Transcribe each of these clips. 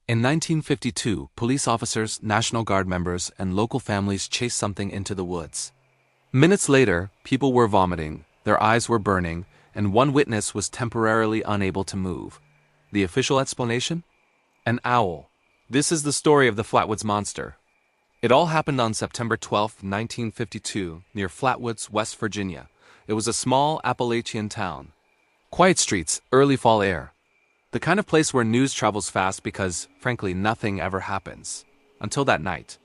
In 1952, police officers, National Guard members, and local families chased something into the woods. Minutes later, people were vomiting, their eyes were burning, and one witness was temporarily unable to move. The official explanation? An owl. This is the story of the Flatwoods Monster. It all happened on September 12, 1952, near Flatwoods, West Virginia. It was a small Appalachian town. Quiet streets, early fall air. The kind of place where news travels fast because, frankly, nothing ever happens. Until that night.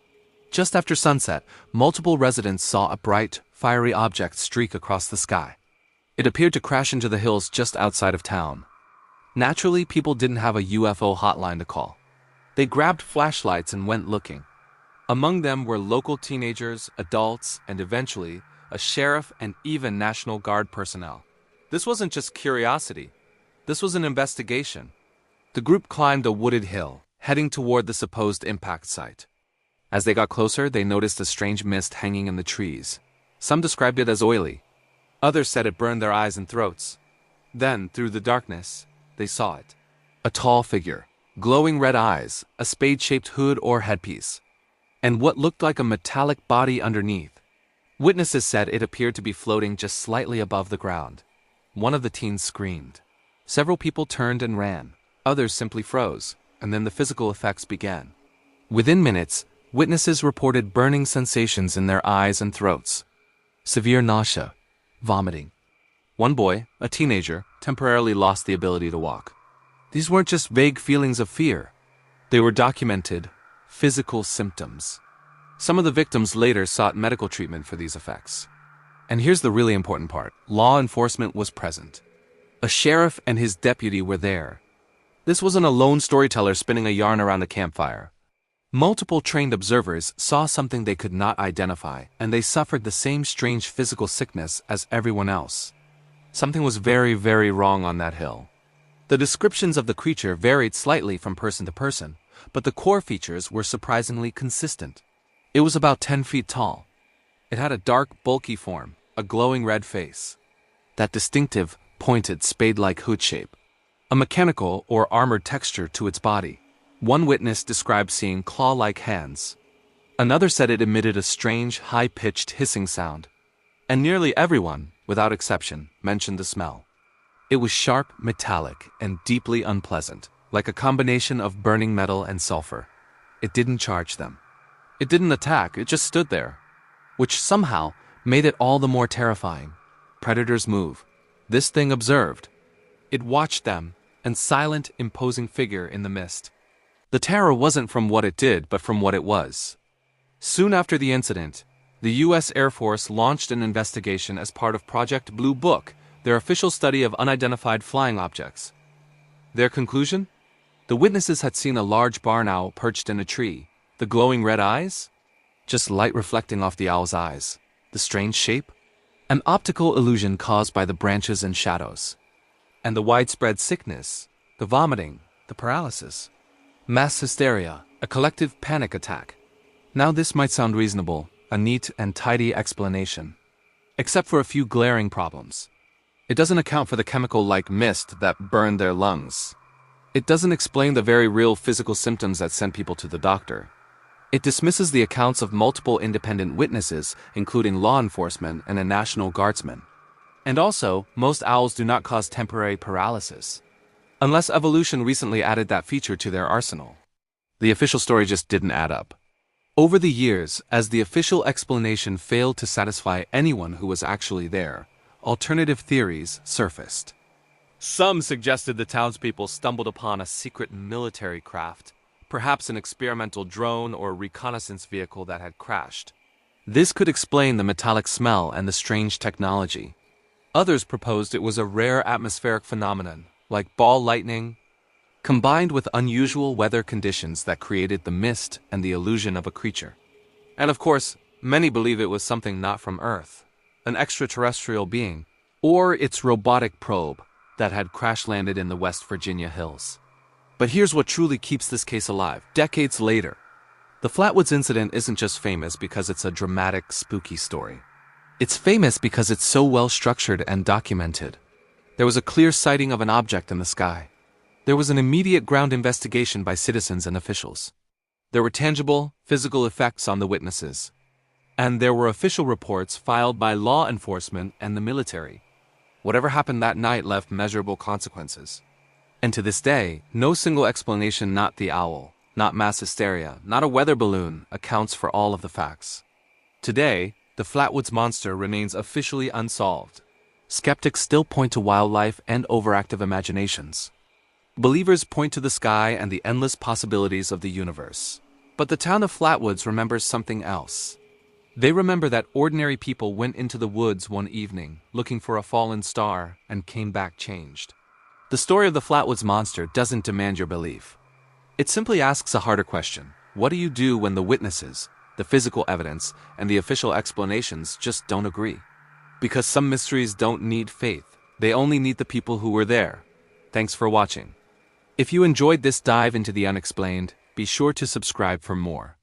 Just after sunset, multiple residents saw a bright, fiery object streak across the sky. It appeared to crash into the hills just outside of town. Naturally, people didn't have a UFO hotline to call. They grabbed flashlights and went looking. Among them were local teenagers, adults, and eventually, a sheriff and even National Guard personnel. This wasn't just curiosity. This was an investigation. The group climbed a wooded hill, heading toward the supposed impact site. As they got closer, they noticed a strange mist hanging in the trees. Some described it as oily. Others said it burned their eyes and throats. Then, through the darkness, they saw it. A tall figure, glowing red eyes, a spade-shaped hood or headpiece, and what looked like a metallic body underneath. Witnesses said it appeared to be floating just slightly above the ground. One of the teens screamed. Several people turned and ran. Others simply froze, and then the physical effects began. Within minutes, witnesses reported burning sensations in their eyes and throats, severe nausea, vomiting. One boy, a teenager, temporarily lost the ability to walk. These weren't just vague feelings of fear. They were documented, physical symptoms. Some of the victims later sought medical treatment for these effects. And here's the really important part. Law enforcement was present. A sheriff and his deputy were there. This wasn't a lone storyteller spinning a yarn around a campfire. Multiple trained observers saw something they could not identify, and they suffered the same strange physical sickness as everyone else. Something was very, very wrong on that hill. The descriptions of the creature varied slightly from person to person, but the core features were surprisingly consistent. It was about 10 feet tall. It had a dark, bulky form, a glowing red face. That distinctive, pointed, spade-like hood shape. A mechanical or armored texture to its body. One witness described seeing claw-like hands. Another said it emitted a strange, high-pitched hissing sound. And nearly everyone, without exception, mentioned the smell. It was sharp, metallic, and deeply unpleasant, like a combination of burning metal and sulfur. It didn't charge them. It didn't attack, it just stood there. Which somehow made it all the more terrifying. Predators move. This thing observed. It watched them, a silent, imposing figure in the mist. The terror wasn't from what it did, but from what it was. Soon after the incident, the U.S. Air Force launched an investigation as part of Project Blue Book, their official study of unidentified flying objects. Their conclusion? The witnesses had seen a large barn owl perched in a tree. The glowing red eyes? Just light reflecting off the owl's eyes. The strange shape? An optical illusion caused by the branches and shadows. And the widespread sickness, the vomiting, the paralysis. Mass hysteria, a collective panic attack. Now this might sound reasonable, a neat and tidy explanation. Except for a few glaring problems. It doesn't account for the chemical-like mist that burned their lungs. It doesn't explain the very real physical symptoms that sent people to the doctor. It dismisses the accounts of multiple independent witnesses, including law enforcement and a National Guardsman. And also, most owls do not cause temporary paralysis. Unless evolution recently added that feature to their arsenal. The official story just didn't add up. Over the years, as the official explanation failed to satisfy anyone who was actually there, alternative theories surfaced. Some suggested the townspeople stumbled upon a secret military craft, perhaps an experimental drone or reconnaissance vehicle that had crashed. This could explain the metallic smell and the strange technology. Others proposed it was a rare atmospheric phenomenon, like ball lightning, combined with unusual weather conditions that created the mist and the illusion of a creature. And of course, many believe it was something not from Earth, an extraterrestrial being, or its robotic probe that had crash-landed in the West Virginia hills. But here's what truly keeps this case alive, decades later. The Flatwoods incident isn't just famous because it's a dramatic, spooky story. It's famous because it's so well structured and documented. There was a clear sighting of an object in the sky. There was an immediate ground investigation by citizens and officials. There were tangible, physical effects on the witnesses. And there were official reports filed by law enforcement and the military. Whatever happened that night left measurable consequences. And to this day, no single explanation, not the owl, not mass hysteria, not a weather balloon, accounts for all of the facts. Today, the Flatwoods Monster remains officially unsolved. Skeptics still point to wildlife and overactive imaginations. Believers point to the sky and the endless possibilities of the universe. But the town of Flatwoods remembers something else. They remember that ordinary people went into the woods one evening, looking for a fallen star, and came back changed. The story of the Flatwoods Monster doesn't demand your belief. It simply asks a harder question. What do you do when the witnesses, the physical evidence, and the official explanations just don't agree? Because some mysteries don't need faith. They only need the people who were there. Thanks for watching. If you enjoyed this dive into the unexplained, be sure to subscribe for more.